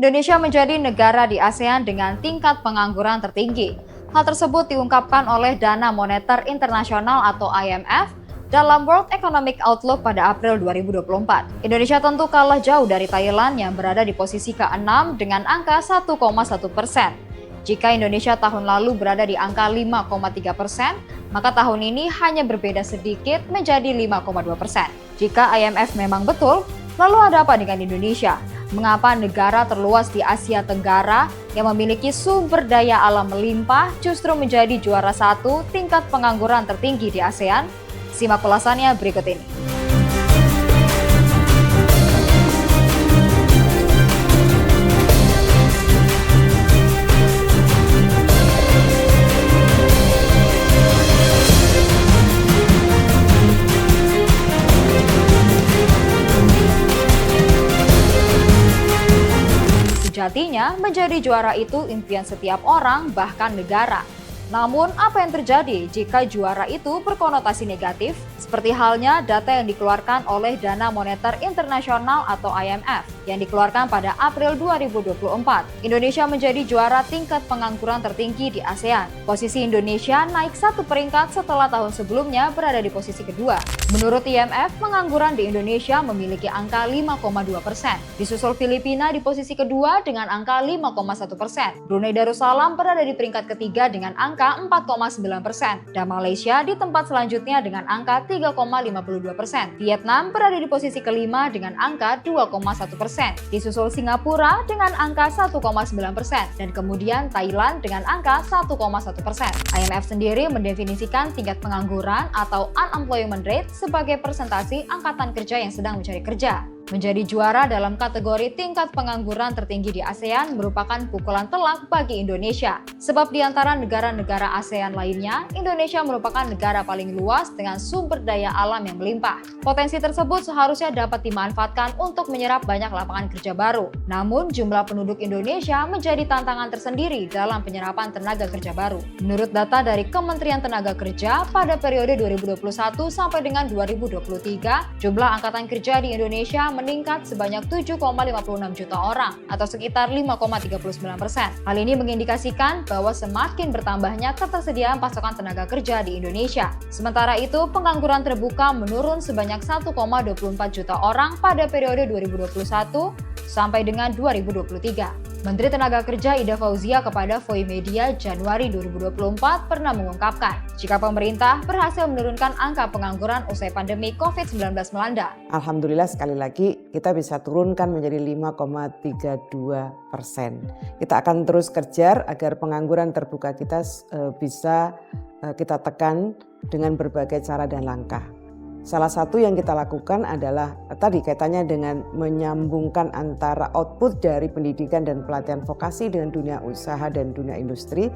Indonesia menjadi negara di ASEAN dengan tingkat pengangguran tertinggi. Hal tersebut diungkapkan oleh Dana Moneter Internasional atau IMF dalam World Economic Outlook pada April 2024. Indonesia tentu kalah jauh dari Thailand yang berada di posisi ke-6 dengan angka 1,1%. Jika Indonesia tahun lalu berada di angka 5,3%, maka tahun ini hanya berbeda sedikit menjadi 5,2%. Jika IMF memang betul, lalu ada apa dengan Indonesia? Mengapa negara terluas di Asia Tenggara yang memiliki sumber daya alam melimpah justru menjadi juara 1 tingkat pengangguran tertinggi di ASEAN? Simak ulasannya berikut ini. Sejatinya, menjadi juara itu impian setiap orang, bahkan negara. Namun, apa yang terjadi jika juara itu berkonotasi negatif? Seperti halnya data yang dikeluarkan oleh Dana Moneter Internasional atau IMF yang dikeluarkan pada April 2024. Indonesia menjadi juara tingkat pengangguran tertinggi di ASEAN. Posisi Indonesia naik 1 peringkat setelah tahun sebelumnya berada di posisi kedua. Menurut IMF, pengangguran di Indonesia memiliki angka 5,2%. Disusul Filipina di posisi kedua dengan angka 5,1%. Brunei Darussalam berada di peringkat ketiga dengan angka 4,9%. Dan Malaysia di tempat selanjutnya dengan angka 3,52%. Vietnam berada di posisi kelima dengan angka 2,1%. Disusul Singapura dengan angka 1,9%. Dan kemudian Thailand dengan angka 1,1%. IMF sendiri mendefinisikan tingkat pengangguran atau unemployment rate sebagai persentase angkatan kerja yang sedang mencari kerja. Menjadi juara dalam kategori tingkat pengangguran tertinggi di ASEAN merupakan pukulan telak bagi Indonesia. Sebab di antara negara-negara ASEAN lainnya, Indonesia merupakan negara paling luas dengan sumber daya alam yang melimpah. Potensi tersebut seharusnya dapat dimanfaatkan untuk menyerap banyak lapangan kerja baru. Namun, jumlah penduduk Indonesia menjadi tantangan tersendiri dalam penyerapan tenaga kerja baru. Menurut data dari Kementerian Tenaga Kerja, pada periode 2021 sampai dengan 2023, jumlah angkatan kerja di Indonesia meningkat sebanyak 7,56 juta orang atau sekitar 5,39%. Hal ini mengindikasikan bahwa semakin bertambahnya ketersediaan pasokan tenaga kerja di Indonesia. Sementara itu, pengangguran terbuka menurun sebanyak 1,24 juta orang pada periode 2021 sampai dengan 2023. Menteri Tenaga Kerja Ida Fauzia kepada Voi Media Januari 2024 pernah mengungkapkan, jika pemerintah berhasil menurunkan angka pengangguran usai pandemi COVID-19 melanda. Alhamdulillah sekali lagi kita bisa turunkan menjadi 5,32%. Kita akan terus kejar agar pengangguran terbuka kita bisa kita tekan dengan berbagai cara dan langkah. Salah satu yang kita lakukan adalah tadi kaitannya dengan menyambungkan antara output dari pendidikan dan pelatihan vokasi dengan dunia usaha dan dunia industri.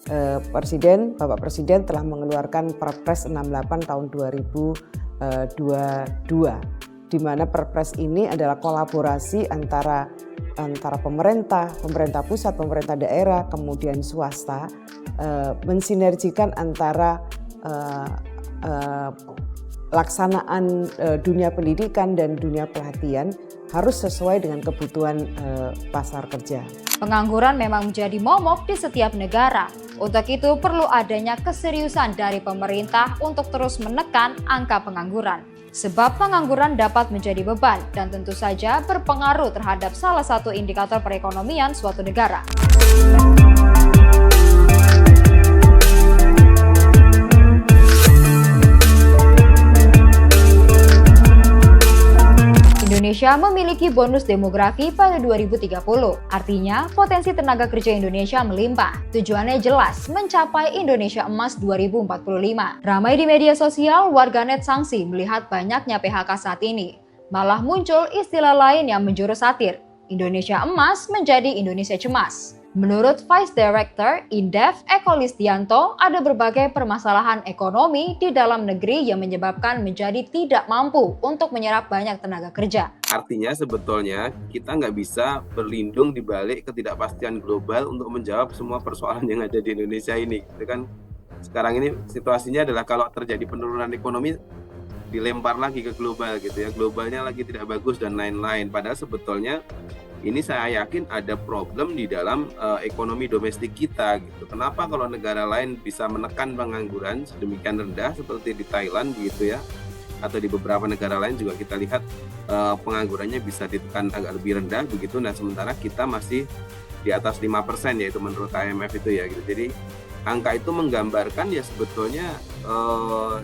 Bapak Presiden telah mengeluarkan Perpres 68 tahun 2022, di mana Perpres ini adalah kolaborasi antara pemerintah pusat, pemerintah daerah, kemudian swasta, mensinergikan antara laksanaan dunia pendidikan dan dunia pelatihan harus sesuai dengan kebutuhan pasar kerja. Pengangguran memang menjadi momok di setiap negara. Untuk itu perlu adanya keseriusan dari pemerintah untuk terus menekan angka pengangguran. Sebab pengangguran dapat menjadi beban dan tentu saja berpengaruh terhadap salah satu indikator perekonomian suatu negara. Indonesia memiliki bonus demografi pada 2030. Artinya, potensi tenaga kerja Indonesia melimpah. Tujuannya jelas, mencapai Indonesia Emas 2045. Ramai di media sosial, warganet sangsi melihat banyaknya PHK saat ini. Malah muncul istilah lain yang menjurus satir. Indonesia Emas menjadi Indonesia Cemas. Menurut Vice Director Indef Eko Listianto, ada berbagai permasalahan ekonomi di dalam negeri yang menyebabkan menjadi tidak mampu untuk menyerap banyak tenaga kerja. Artinya sebetulnya kita nggak bisa berlindung di balik ketidakpastian global untuk menjawab semua persoalan yang ada di Indonesia ini. Itu kan sekarang ini situasinya adalah kalau terjadi penurunan ekonomi dilempar lagi ke global gitu ya, globalnya lagi tidak bagus dan lain-lain. Padahal sebetulnya ini saya yakin ada problem di dalam ekonomi domestik kita gitu. Kenapa kalau negara lain bisa menekan pengangguran sedemikian rendah seperti di Thailand begitu ya, atau di beberapa negara lain juga kita lihat penganggurannya bisa ditekan agak lebih rendah begitu. Nah sementara kita masih di atas 5% yaitu menurut IMF itu ya gitu. Jadi angka itu menggambarkan ya sebetulnya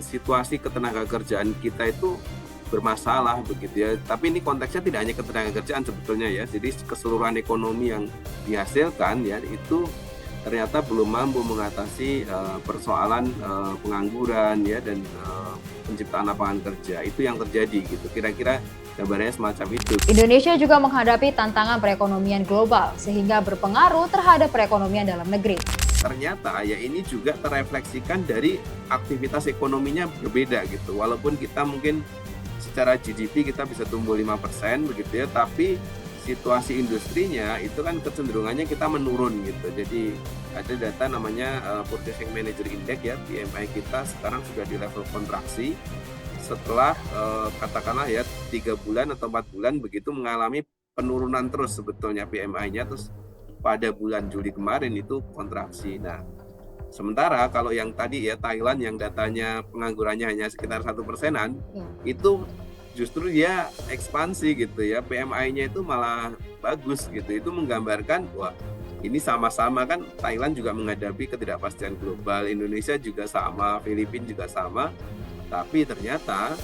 situasi ketenagakerjaan kita itu bermasalah begitu ya. Tapi ini konteksnya tidak hanya ketenagakerjaan sebetulnya ya. Jadi keseluruhan ekonomi yang dihasilkan ya itu ternyata belum mampu mengatasi persoalan pengangguran ya dan penciptaan lapangan kerja. Itu yang terjadi gitu. Kira-kira gambarnya semacam itu. Indonesia juga menghadapi tantangan perekonomian global sehingga berpengaruh terhadap perekonomian dalam negeri. Ternyata ya ini juga terefleksikan dari aktivitas ekonominya berbeda gitu. Walaupun kita mungkin secara GDP kita bisa tumbuh 5% begitu ya, tapi situasi industrinya itu kan kecenderungannya kita menurun gitu. Jadi ada data namanya Purchasing Manager Index ya, PMI kita sekarang sudah di level kontraksi setelah katakanlah ya 3 bulan atau 4 bulan begitu mengalami penurunan terus sebetulnya PMI-nya, terus pada bulan Juli kemarin itu kontraksi. Nah, sementara kalau yang tadi ya Thailand yang datanya penganggurannya hanya sekitar 1%-an, itu justru dia ekspansi gitu ya, PMI-nya itu malah bagus gitu. Itu menggambarkan wah ini sama-sama kan Thailand juga menghadapi ketidakpastian global, Indonesia juga sama, Filipina juga sama, tapi ternyata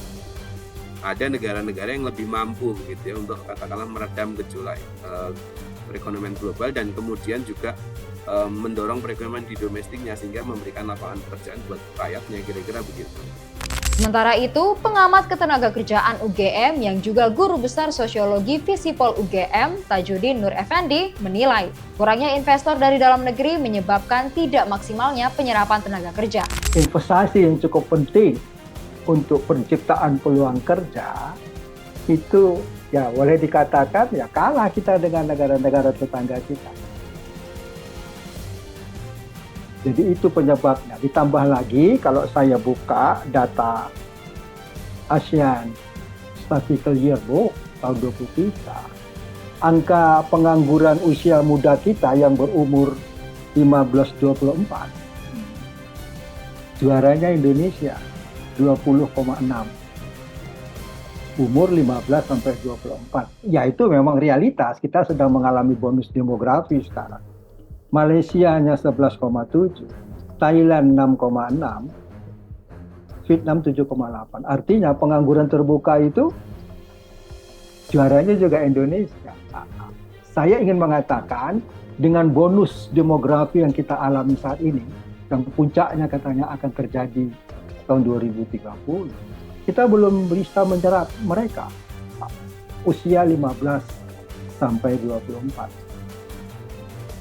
ada negara-negara yang lebih mampu gitu ya untuk katakanlah meredam gejolak perekonomian global dan kemudian juga mendorong perekonomian di domestiknya sehingga memberikan lapangan pekerjaan buat rakyatnya, kira-kira begitu. Sementara itu, pengamat ketenagakerjaan UGM yang juga guru besar sosiologi Visipol UGM, Tajudin Nur Effendi, menilai kurangnya investor dari dalam negeri menyebabkan tidak maksimalnya penyerapan tenaga kerja. Investasi yang cukup penting untuk penciptaan peluang kerja itu ya boleh dikatakan ya kalah kita dengan negara-negara tetangga kita. Jadi itu penyebabnya. Ditambah lagi kalau saya buka data ASEAN Statistical Yearbook tahun 2023, angka pengangguran usia muda kita yang berumur 15-24, juaranya Indonesia 20,6. Umur 15 sampai 24. Ya itu memang realitas, kita sedang mengalami bonus demografi sekarang. Malaysia hanya 11,7, Thailand 6,6, Vietnam 7,8. Artinya pengangguran terbuka itu juaranya juga Indonesia. Saya ingin mengatakan dengan bonus demografi yang kita alami saat ini, yang puncaknya katanya akan terjadi tahun 2030, kita belum bisa menyerap mereka usia 15 sampai 24.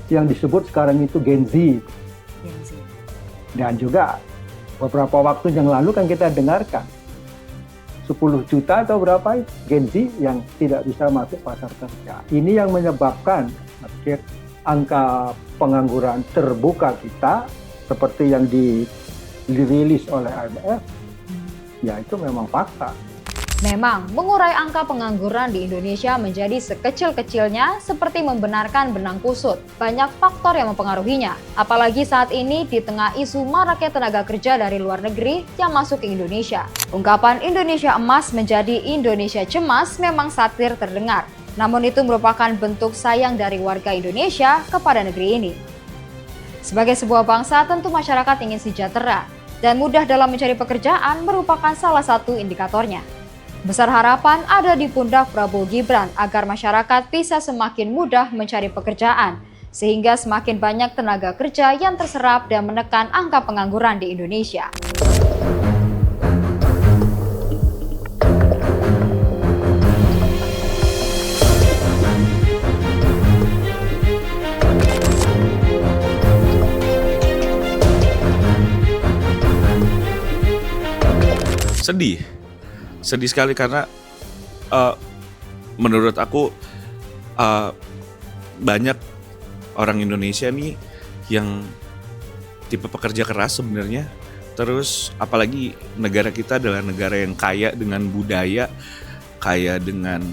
Yang disebut sekarang itu Gen Z. Dan juga beberapa waktu yang lalu kan kita dengarkan 10 juta atau berapa Gen Z yang tidak bisa masuk pasar kerja. Ini yang menyebabkan angka pengangguran terbuka kita seperti yang dirilis oleh IMF, ya itu memang fakta. Memang, mengurai angka pengangguran di Indonesia menjadi sekecil-kecilnya seperti membenarkan benang kusut. Banyak faktor yang mempengaruhinya, apalagi saat ini di tengah isu maraknya tenaga kerja dari luar negeri yang masuk ke Indonesia. Ungkapan Indonesia emas menjadi Indonesia cemas memang satir terdengar. Namun itu merupakan bentuk sayang dari warga Indonesia kepada negeri ini. Sebagai sebuah bangsa, tentu masyarakat ingin sejahtera, dan mudah dalam mencari pekerjaan merupakan salah satu indikatornya. Besar harapan ada di pundak Prabowo Gibran agar masyarakat bisa semakin mudah mencari pekerjaan, sehingga semakin banyak tenaga kerja yang terserap dan menekan angka pengangguran di Indonesia. Sedih sekali karena menurut aku banyak orang Indonesia nih yang tipe pekerja keras sebenarnya. Terus apalagi negara kita adalah negara yang kaya dengan budaya, kaya dengan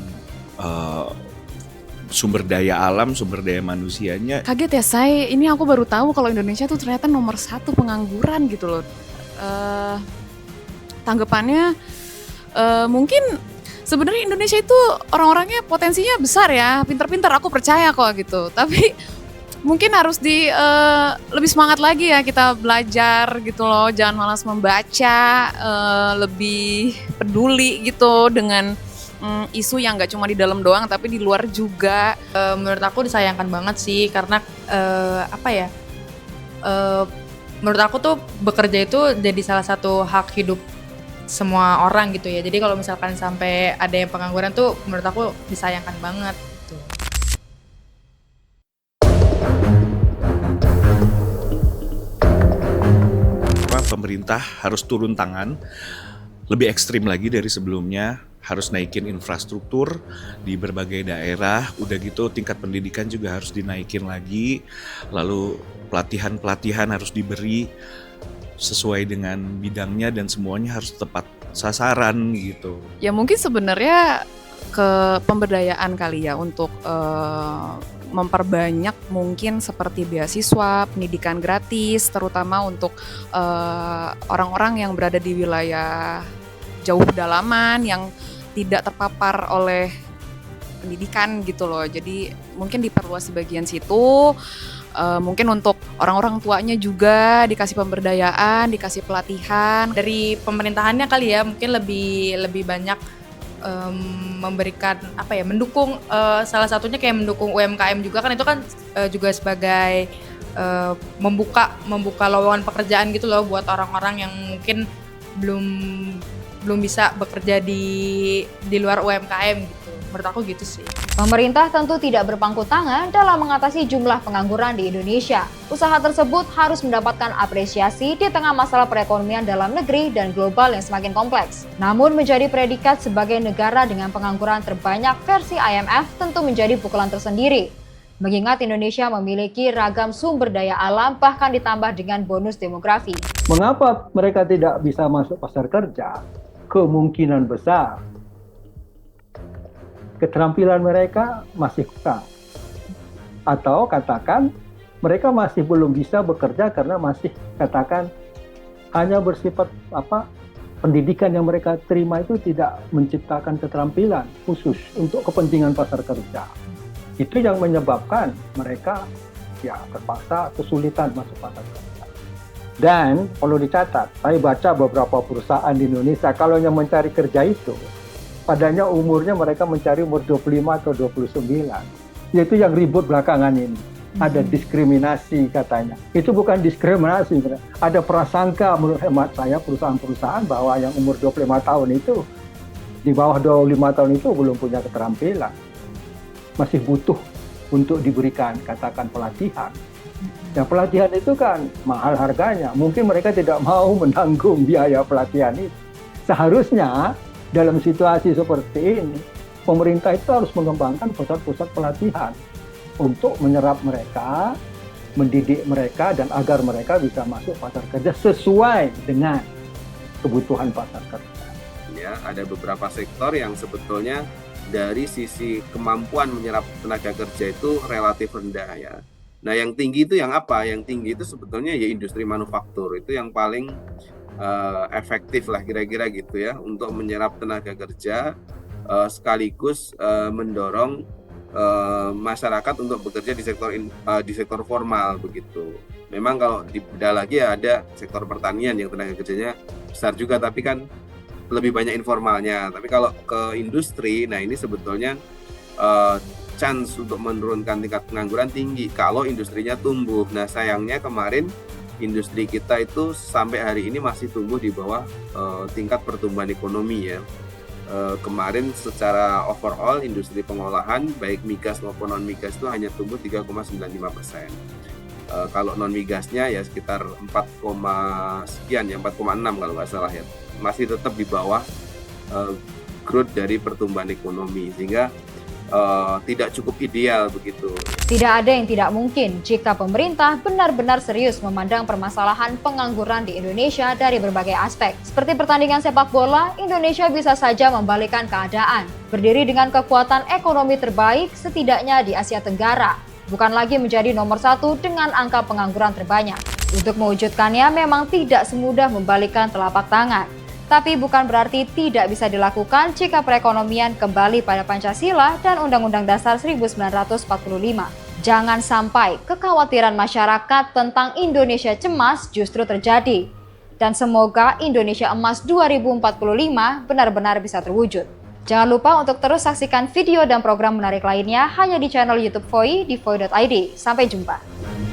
sumber daya alam, sumber daya manusianya. Kaget ya saya, ini aku baru tahu kalau Indonesia tuh ternyata nomor 1 pengangguran gitu loh. Tanggapannya mungkin sebenarnya Indonesia itu orang-orangnya potensinya besar ya, pintar-pintar, aku percaya kok gitu. Tapi mungkin harus lebih semangat lagi ya kita belajar gitu loh, jangan malas membaca, lebih peduli gitu dengan isu yang nggak cuma di dalam doang tapi di luar juga. Menurut aku disayangkan banget sih karena menurut aku tuh bekerja itu jadi salah satu hak hidup semua orang gitu ya. Jadi kalau misalkan sampai ada yang pengangguran tuh menurut aku disayangkan banget gitu. Pemerintah harus turun tangan lebih ekstrim lagi dari sebelumnya, harus naikin infrastruktur di berbagai daerah, udah gitu tingkat pendidikan juga harus dinaikin lagi, lalu pelatihan harus diberi sesuai dengan bidangnya dan semuanya harus tepat sasaran gitu. Ya mungkin sebenarnya ke pemberdayaan kali ya untuk memperbanyak mungkin seperti beasiswa, pendidikan gratis, terutama untuk orang-orang yang berada di wilayah jauh pedalaman yang tidak terpapar oleh pendidikan gitu loh. Jadi mungkin diperluas di bagian situ. Mungkin untuk orang-orang tuanya juga dikasih pemberdayaan, dikasih pelatihan. Dari pemerintahannya kali ya mungkin lebih banyak memberikan mendukung, salah satunya kayak mendukung UMKM juga kan, itu kan juga sebagai membuka lowongan pekerjaan gitu loh buat orang-orang yang mungkin belum bisa bekerja di luar UMKM gitu. Menurut aku gitu sih. Pemerintah tentu tidak berpangku tangan dalam mengatasi jumlah pengangguran di Indonesia. Usaha tersebut harus mendapatkan apresiasi di tengah masalah perekonomian dalam negeri dan global yang semakin kompleks. Namun menjadi predikat sebagai negara dengan pengangguran terbanyak versi IMF tentu menjadi pukulan tersendiri. Mengingat Indonesia memiliki ragam sumber daya alam bahkan ditambah dengan bonus demografi. Mengapa mereka tidak bisa masuk pasar kerja? Kemungkinan besar keterampilan mereka masih kurang. Atau katakan mereka masih belum bisa bekerja karena masih katakan hanya bersifat pendidikan yang mereka terima itu tidak menciptakan keterampilan khusus untuk kepentingan pasar kerja. Itu yang menyebabkan mereka terpaksa kesulitan masuk pasar kerja. Dan perlu dicatat, saya baca beberapa perusahaan di Indonesia kalau yang mencari kerja itu padanya umurnya mereka mencari umur 25 atau 29. Yaitu yang ribut belakangan ini. Ada diskriminasi katanya. Itu bukan diskriminasi. Ada prasangka menurut hemat saya perusahaan-perusahaan bahwa yang umur 25 tahun itu, di bawah 25 tahun itu belum punya keterampilan. Masih butuh untuk diberikan katakan pelatihan. Ya pelatihan itu kan mahal harganya. Mungkin mereka tidak mau menanggung biaya pelatihan itu. Seharusnya dalam situasi seperti ini, pemerintah itu harus mengembangkan pusat-pusat pelatihan untuk menyerap mereka, mendidik mereka, dan agar mereka bisa masuk pasar kerja sesuai dengan kebutuhan pasar kerja. Ya, ada beberapa sektor yang sebetulnya dari sisi kemampuan menyerap tenaga kerja itu relatif rendah ya. Nah, yang tinggi itu yang apa? Yang tinggi itu sebetulnya ya industri manufaktur, itu yang paling efektif lah kira-kira gitu ya untuk menyerap tenaga kerja sekaligus mendorong masyarakat untuk bekerja di sektor formal begitu. Memang kalau dibedah lagi ya ada sektor pertanian yang tenaga kerjanya besar juga tapi kan lebih banyak informalnya. Tapi kalau ke industri, nah ini sebetulnya chance untuk menurunkan tingkat pengangguran tinggi kalau industrinya tumbuh. Nah sayangnya kemarin industri kita itu sampai hari ini masih tumbuh di bawah tingkat pertumbuhan ekonomi ya. Kemarin secara overall industri pengolahan baik migas maupun non migas itu hanya tumbuh 3,95%. Kalau non migasnya ya sekitar 4, sekian ya 4,6 kalau nggak salah ya. Masih tetap di bawah growth dari pertumbuhan ekonomi sehingga tidak cukup ideal begitu. Tidak ada yang tidak mungkin jika pemerintah benar-benar serius memandang permasalahan pengangguran di Indonesia dari berbagai aspek. Seperti pertandingan sepak bola, Indonesia bisa saja membalikkan keadaan. Berdiri dengan kekuatan ekonomi terbaik setidaknya di Asia Tenggara. Bukan lagi menjadi nomor 1 dengan angka pengangguran terbanyak. Untuk mewujudkannya memang tidak semudah membalikkan telapak tangan. Tapi bukan berarti tidak bisa dilakukan jika perekonomian kembali pada Pancasila dan Undang-Undang Dasar 1945. Jangan sampai kekhawatiran masyarakat tentang Indonesia cemas justru terjadi. Dan semoga Indonesia Emas 2045 benar-benar bisa terwujud. Jangan lupa untuk terus saksikan video dan program menarik lainnya hanya di channel YouTube Voi di voi.id. Sampai jumpa.